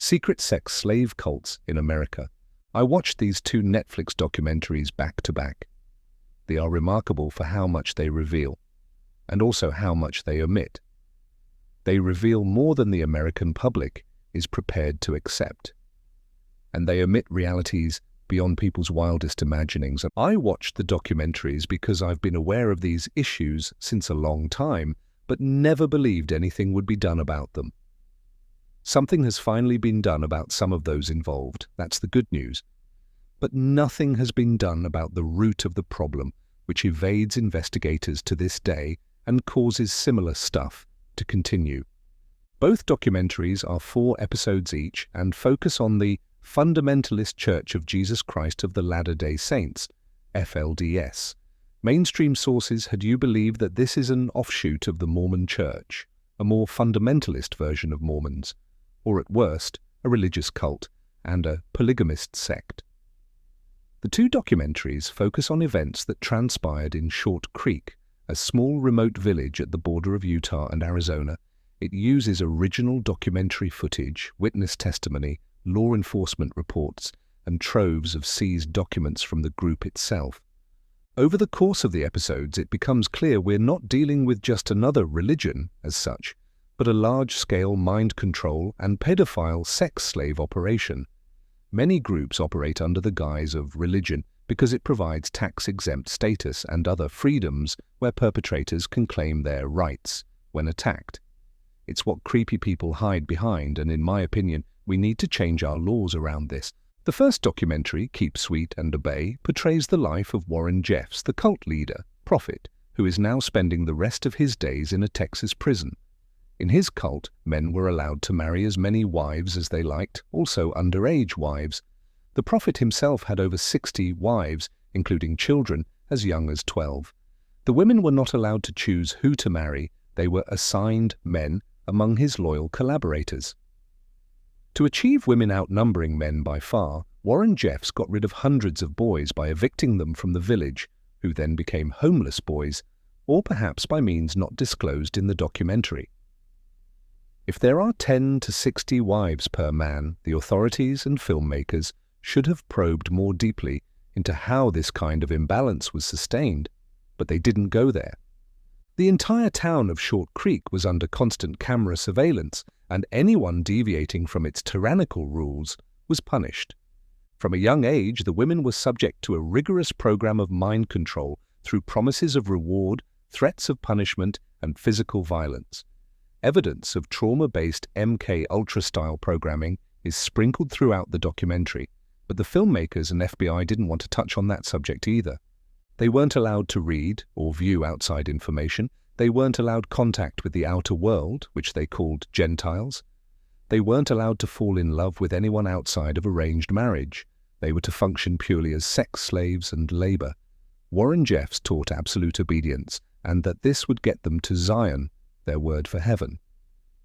Secret sex slave cults in America. I watched these two Netflix documentaries back to back. They are remarkable for how much they reveal, and also how much they omit. They reveal more than the American public is prepared to accept, and they omit realities beyond people's wildest imaginings. I watched the documentaries because I've been aware of these issues since a long time, but never believed anything would be done about them. Something has finally been done about some of those involved. That's the good news. But nothing has been done about the root of the problem, which evades investigators to this day and causes similar stuff to continue. Both documentaries are 4 episodes each and focus on the Fundamentalist Church of Jesus Christ of the Latter-day Saints, FLDS. Mainstream sources had you believe that this is an offshoot of the Mormon Church, a more fundamentalist version of Mormons, or at worst, a religious cult and a polygamist sect. The 2 documentaries focus on events that transpired in Short Creek, a small remote village at the border of Utah and Arizona. It uses original documentary footage, witness testimony, law enforcement reports, and troves of seized documents from the group itself. Over the course of the episodes, it becomes clear we're not dealing with just another religion as such, but a large-scale mind control and pedophile sex slave operation. Many groups operate under the guise of religion because it provides tax-exempt status and other freedoms where perpetrators can claim their rights when attacked. It's what creepy people hide behind, and in my opinion, we need to change our laws around this. The first documentary, Keep Sweet and Obey, portrays the life of Warren Jeffs, the cult leader, prophet, who is now spending the rest of his days in a Texas prison. In his cult, men were allowed to marry as many wives as they liked, also underage wives. The prophet himself had over 60 wives, including children as young as 12. The women were not allowed to choose who to marry. They were assigned men among his loyal collaborators. To achieve women outnumbering men by far, Warren Jeffs got rid of hundreds of boys by evicting them from the village, who then became homeless boys, or perhaps by means not disclosed in the documentary. If there are 10 to 60 wives per man, the authorities and filmmakers should have probed more deeply into how this kind of imbalance was sustained, but they didn't go there. The entire town of Short Creek was under constant camera surveillance, and anyone deviating from its tyrannical rules was punished. From a young age, the women were subject to a rigorous program of mind control through promises of reward, threats of punishment, and physical violence. Evidence of trauma-based MK Ultra-style programming is sprinkled throughout the documentary, but the filmmakers and FBI didn't want to touch on that subject either. They weren't allowed to read or view outside information. They weren't allowed contact with the outer world, which they called Gentiles. They weren't allowed to fall in love with anyone outside of arranged marriage. They were to function purely as sex slaves and labor. Warren Jeffs taught absolute obedience, and that this would get them to Zion, their word for heaven.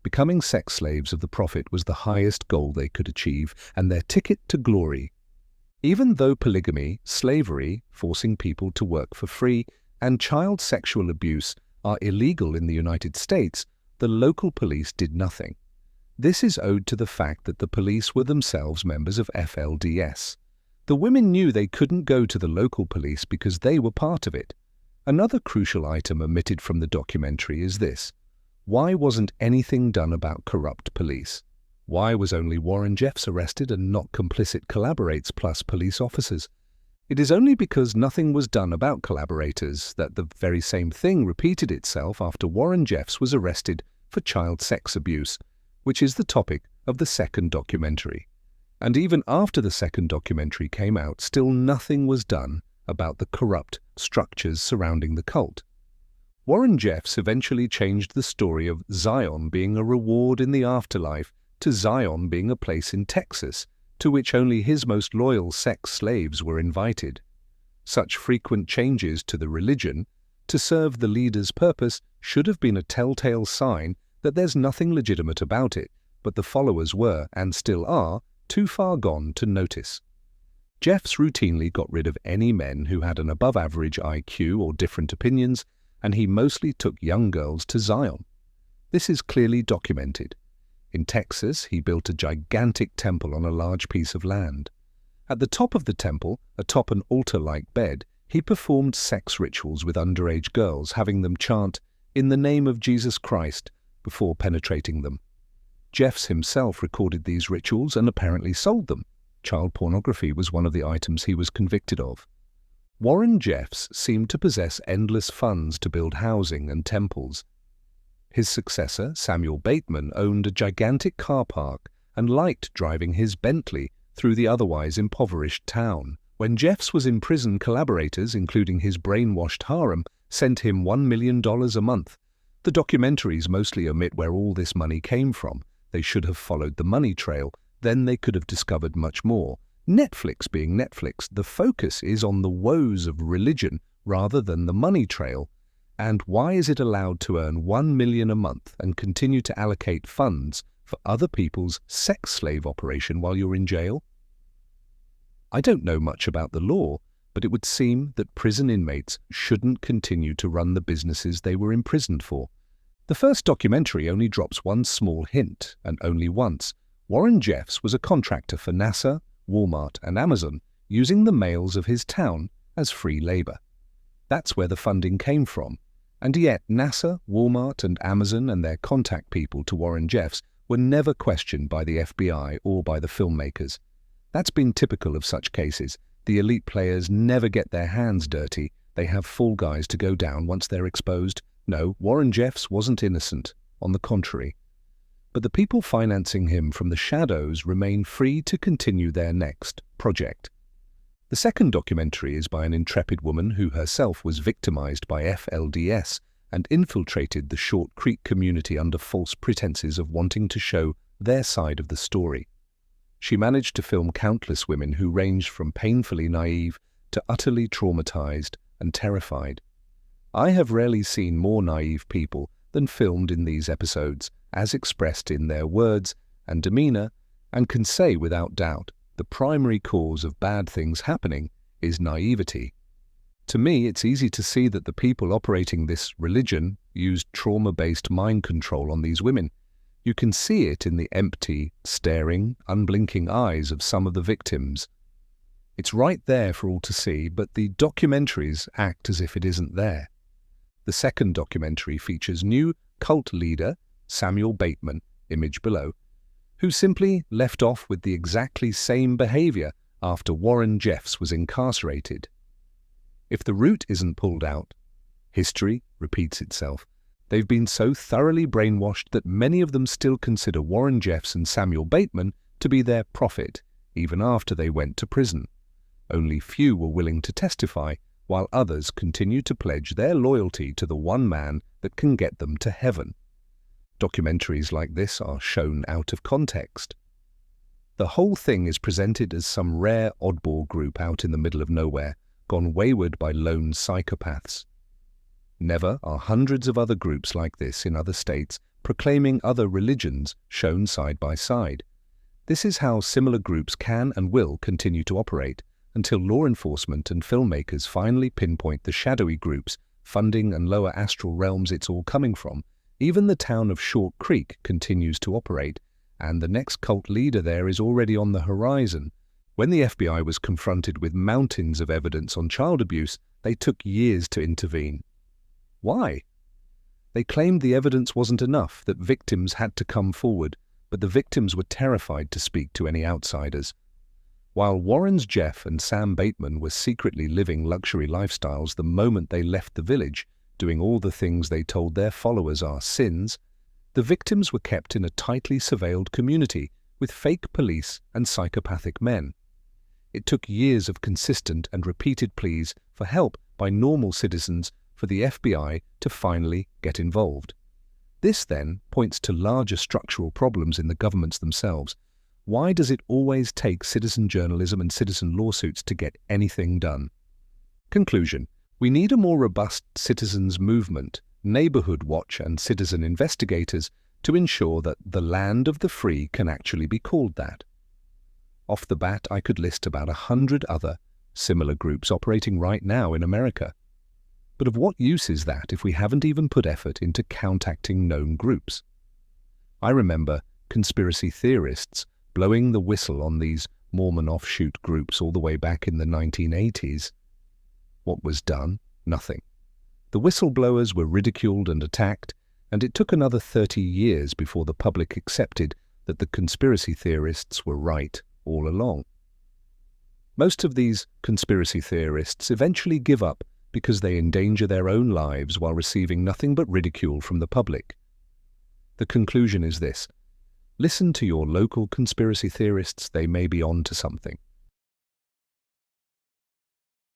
Becoming sex slaves of the prophet was the highest goal they could achieve, and their ticket to glory. Even though polygamy, slavery, forcing people to work for free, and child sexual abuse are illegal in the United States, the local police did nothing. This is owed to the fact that the police were themselves members of FLDS. The women knew they couldn't go to the local police because they were part of it. Another crucial item omitted from the documentary is this: why wasn't anything done about corrupt police? Why was only Warren Jeffs arrested and not complicit collaborators plus police officers? It is only because nothing was done about collaborators that the very same thing repeated itself after Warren Jeffs was arrested for child sex abuse, which is the topic of the second documentary. And even after the second documentary came out, still nothing was done about the corrupt structures surrounding the cult. Warren Jeffs eventually changed the story of Zion being a reward in the afterlife to Zion being a place in Texas, to which only his most loyal sex slaves were invited. Such frequent changes to the religion to serve the leader's purpose should have been a telltale sign that there's nothing legitimate about it, but the followers were, and still are, too far gone to notice. Jeffs routinely got rid of any men who had an above-average IQ or different opinions, and he mostly took young girls to Zion. This is clearly documented. In Texas, he built a gigantic temple on a large piece of land. At the top of the temple, atop an altar-like bed, he performed sex rituals with underage girls, having them chant, "In the name of Jesus Christ," before penetrating them. Jeffs himself recorded these rituals and apparently sold them. Child pornography was one of the items he was convicted of. Warren Jeffs seemed to possess endless funds to build housing and temples. His successor, Samuel Bateman, owned a gigantic car park and liked driving his Bentley through the otherwise impoverished town. When Jeffs was in prison, collaborators, including his brainwashed harem, sent him $1 million a month. The documentaries mostly omit where all this money came from. They should have followed the money trail, then they could have discovered much more. Netflix being Netflix, the focus is on the woes of religion rather than the money trail. And why is it allowed to earn $1 million a month and continue to allocate funds for other people's sex slave operation while you're in jail? I don't know much about the law, but it would seem that prison inmates shouldn't continue to run the businesses they were imprisoned for. The first documentary only drops one small hint, and only once. Warren Jeffs was a contractor for NASA, Walmart, and Amazon, using the males of his town as free labor. That's where the funding came from. And yet NASA, Walmart, and Amazon and their contact people to Warren Jeffs were never questioned by the FBI or by the filmmakers. That's been typical of such cases. The elite players never get their hands dirty. They have fall guys to go down once they're exposed. No, Warren Jeffs wasn't innocent. On the contrary. But the people financing him from the shadows remain free to continue their next project. The second documentary is by an intrepid woman who herself was victimized by FLDS and infiltrated the Short Creek community under false pretenses of wanting to show their side of the story. She managed to film countless women who ranged from painfully naive to utterly traumatized and terrified. I have rarely seen more naive people than filmed in these episodes, as expressed in their words and demeanor, and can say without doubt the primary cause of bad things happening is naivety. To me, it's easy to see that the people operating this religion used trauma-based mind control on these women. You can see it in the empty, staring, unblinking eyes of some of the victims. It's right there for all to see, but the documentaries act as if it isn't there. The second documentary features new cult leader Samuel Bateman, image below, who simply left off with the exactly same behavior after Warren Jeffs was incarcerated. If the root isn't pulled out, history repeats itself. They've been so thoroughly brainwashed that many of them still consider Warren Jeffs and Samuel Bateman to be their prophet, even after they went to prison. Only few were willing to testify, while others continue to pledge their loyalty to the one man that can get them to heaven. Documentaries like this are shown out of context. The whole thing is presented as some rare oddball group out in the middle of nowhere, gone wayward by lone psychopaths. Never are hundreds of other groups like this in other states proclaiming other religions shown side by side. This is how similar groups can and will continue to operate until law enforcement and filmmakers finally pinpoint the shadowy groups, funding and lower astral realms it's all coming from. Even the town of Short Creek continues to operate, and the next cult leader there is already on the horizon. When the FBI was confronted with mountains of evidence on child abuse, they took years to intervene. Why? They claimed the evidence wasn't enough, that victims had to come forward, but the victims were terrified to speak to any outsiders. While Warren's Jeff and Sam Bateman were secretly living luxury lifestyles the moment they left the village, doing all the things they told their followers are sins, the victims were kept in a tightly surveilled community with fake police and psychopathic men. It took years of consistent and repeated pleas for help by normal citizens for the FBI to finally get involved. This then points to larger structural problems in the governments themselves. Why does it always take citizen journalism and citizen lawsuits to get anything done? Conclusion. We need a more robust citizens' movement, neighborhood watch and citizen investigators to ensure that the land of the free can actually be called that. Off the bat, I could list about 100 other similar groups operating right now in America. But of what use is that if we haven't even put effort into counteracting known groups? I remember conspiracy theorists blowing the whistle on these Mormon offshoot groups all the way back in the 1980s. What was done? Nothing. The whistleblowers were ridiculed and attacked, and it took another 30 years before the public accepted that the conspiracy theorists were right all along. Most of these conspiracy theorists eventually give up because they endanger their own lives while receiving nothing but ridicule from the public. The conclusion is this: listen to your local conspiracy theorists, they may be on to something.